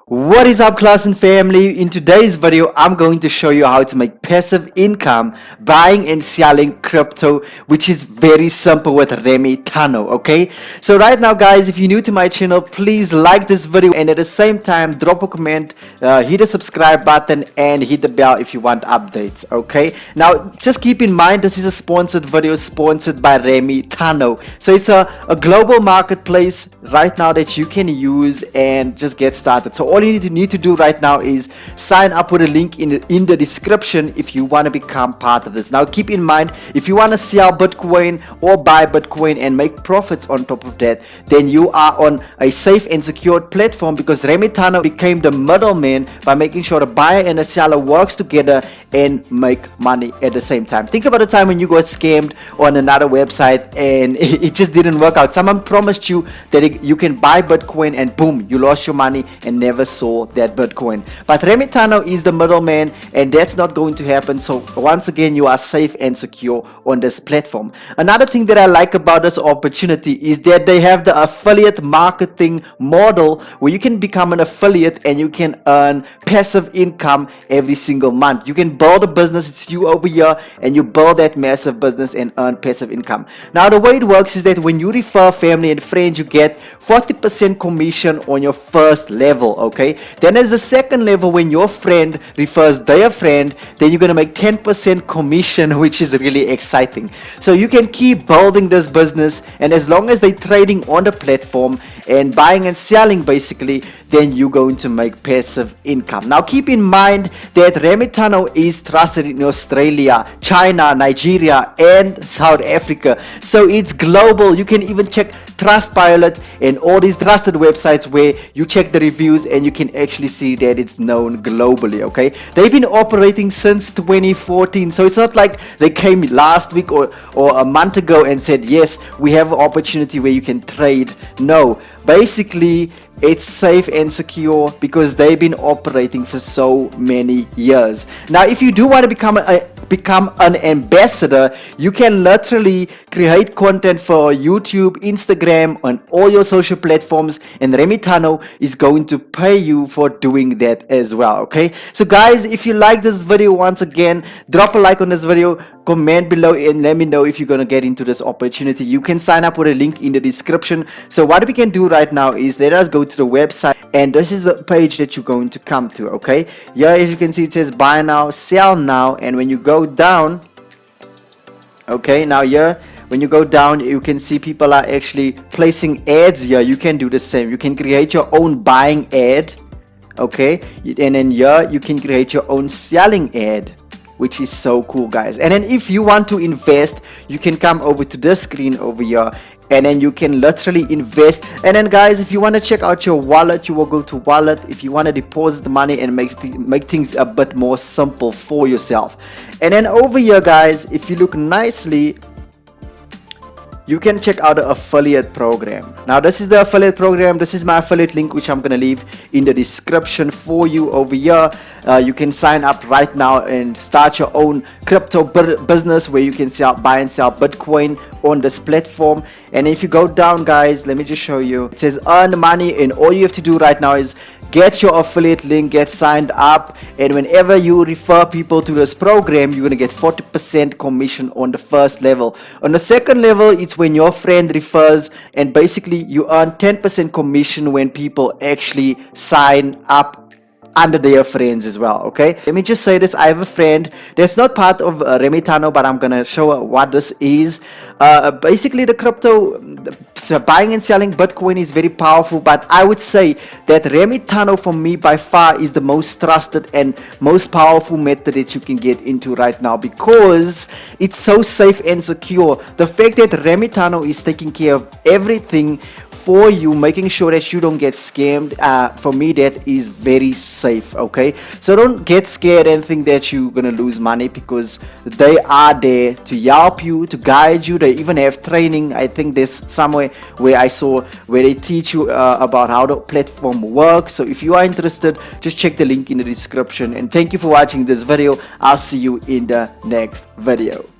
What is up, class and family? In today's video, I'm going to show you how to make passive income buying and selling crypto, which is very simple with Remitano, okay? So right now, guys, if you're new to my channel, please like this video and at the same time, drop a comment, hit the subscribe button and hit the bell if you want updates, okay? Now, just keep in mind, this is a sponsored video sponsored by Remitano. So it's a global marketplace right now that you can use and just get started. So all you need to do right now is sign up with a link in the description if you want to become part of this. Now keep in mind, if you want to sell Bitcoin or buy Bitcoin and make profits on top of that, then you are on a safe and secured platform, because Remitano became the middleman by making sure the buyer and the seller works together and make money at the same time. Think about the time when you got scammed on another website and it just didn't work out. Someone promised you that you can buy Bitcoin and boom, you lost your money and never saw that Bitcoin. But Remitano is the middleman and that's not going to happen. So once again, you are safe and secure on this platform. Another thing that I like about this opportunity is that they have the affiliate marketing model where you can become an affiliate and you can earn passive income every single month. You can build a business, it's you over here, and you build that massive business and earn passive income. Now the way it works is that when you refer family and friends, you get 40% commission on your first level, okay? Then as the second level, when your friend refers their friend, then you're gonna make 10% commission, which is really exciting. So you can keep building this business, and as long as they're trading on the platform and buying and selling basically, then you're going to make passive income. Now keep in mind that Remitano is trusted in Australia, China, Nigeria and South Africa. So it's global. You can even check Trustpilot and all these trusted websites where you check the reviews and you can actually see that it's known globally, okay? They've been operating since 2014, so it's not like they came last week or a month ago and said, yes, we have an opportunity where you can trade. No, basically it's safe and secure because they've been operating for so many years. Now if you do want to become an ambassador, you can literally create content for YouTube, Instagram, on all your social platforms, and Remitano is going to pay you for doing that as well, okay? So guys, if you like this video, once again, drop a like on this video, comment below and let me know if you're going to get into this opportunity. You can sign up with a link in the description. So what we can do right now is let us go to the website, and this is the page that you're going to come to, okay? Here, as you can see, it says buy now, sell now, and when you go down, okay, now here when you go down, you can see people are actually placing ads here. You can do the same. You can create your own buying ad, okay, and then here you can create your own selling ad, which is so cool, guys. And then if you want to invest, you can come over to this screen over here and then you can literally invest. And then guys, if you want to check out your wallet, you will go to wallet. If you want to deposit the money and make things a bit more simple for yourself. And then over here, guys, if you look nicely, you can check out the affiliate program. Now this is the affiliate program. This is my affiliate link, which I'm gonna leave in the description for you over here. You can sign up right now and start your own crypto business where you can buy and sell Bitcoin on this platform. And if you go down, guys, let me just show you. It says earn money, and all you have to do right now is get your affiliate link, get signed up, and whenever you refer people to this program, you're gonna get 40% commission on the first level. On the second level, it's when your friend refers, and basically you earn 10% commission when people actually sign up under their friends as well, okay? Let me just say this. I have a friend that's not part of Remitano, but I'm gonna show what this is. Basically the crypto buying and selling Bitcoin is very powerful, but I would say that Remitano for me by far is the most trusted and most powerful method that you can get into right now, because it's so safe and secure. The fact that Remitano is taking care of everything for you, making sure that you don't get scammed, for me that is very safe, okay? So don't get scared and think that you're gonna lose money, because they are there to help you, to guide you. They even have training. I think there's somewhere where I saw where they teach you about how the platform works. So if you are interested, just check the link in the description. And thank you for watching this video. I'll see you in the next video.